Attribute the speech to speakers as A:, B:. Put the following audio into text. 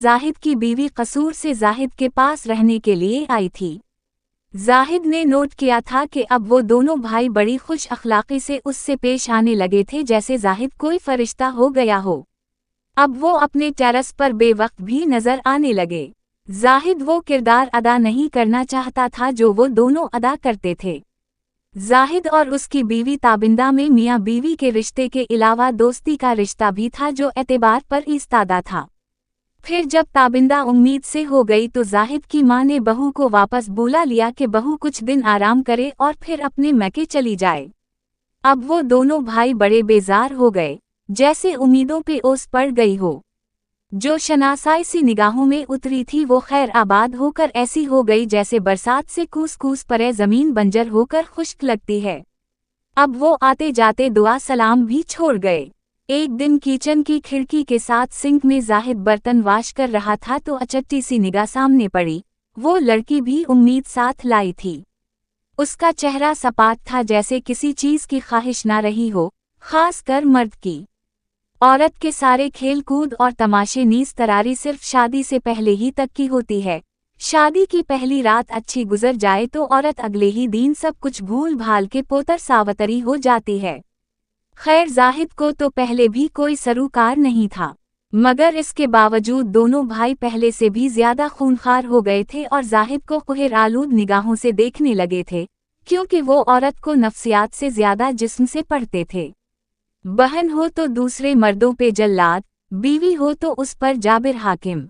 A: जाहिद की बीवी कसूर से जाहिद के पास रहने के लिए आई थी। जाहिद ने नोट किया था कि अब वो दोनों भाई बड़ी खुश अखलाक़ी से उससे पेश आने लगे थे जैसे जाहिद कोई फरिश्ता हो गया हो। अब वो अपने टेरेस पर बेवक्त भी नजर आने लगे। जाहिद वो किरदार अदा नहीं करना चाहता था जो वो दोनों अदा करते थे। जाहिद और उसकी बीवी ताबिंदा में मियाँ बीवी के रिश्ते के अलावा दोस्ती का रिश्ता भी था जो एतबार पर इस्तादा था। फिर जब ताबिंदा उम्मीद से हो गई तो जाहिद की माँ ने बहू को वापस बुला लिया कि बहू कुछ दिन आराम करे और फिर अपने मैके चली जाए। अब वो दोनों भाई बड़े बेजार हो गए, जैसे उम्मीदों पे ओस पड़ गई हो। जो शनासाई सी निगाहों में उतरी थी वो खैर आबाद होकर ऐसी हो गई जैसे बरसात से कूस कूस परे जमीन बंजर होकर खुश्क लगती है। अब वो आते जाते दुआ सलाम भी छोड़ गए। एक दिन किचन की खिड़की के साथ सिंक में जाहिद बर्तन वाश कर रहा था तो अचट्टी सी निगाह सामने पड़ी। वो लड़की भी उम्मीद साथ लाई थी। उसका चेहरा सपाट था जैसे किसी चीज की ख्वाहिश ना रही हो, खास कर मर्द की। औरत के सारे खेल कूद और तमाशे नीस तरारी सिर्फ शादी से पहले ही तक की होती है। शादी की पहली रात अच्छी गुजर जाए तो औरत अगले ही दिन सब कुछ भूल भाल के पोतर सावतरी हो जाती है। खैर जाहिद को तो पहले भी कोई सरूकार नहीं था, मगर इसके बावजूद दोनों भाई पहले से भी ज्यादा खूनखार हो गए थे और जाहिद को कुहर आलूद निगाहों से देखने लगे थे, क्योंकि वो औरत को नफ्सियात से ज्यादा जिस्म से पढ़ते थे। बहन हो तो दूसरे मर्दों पे जल्लाद, बीवी हो तो उस पर जाबिर हाकिम।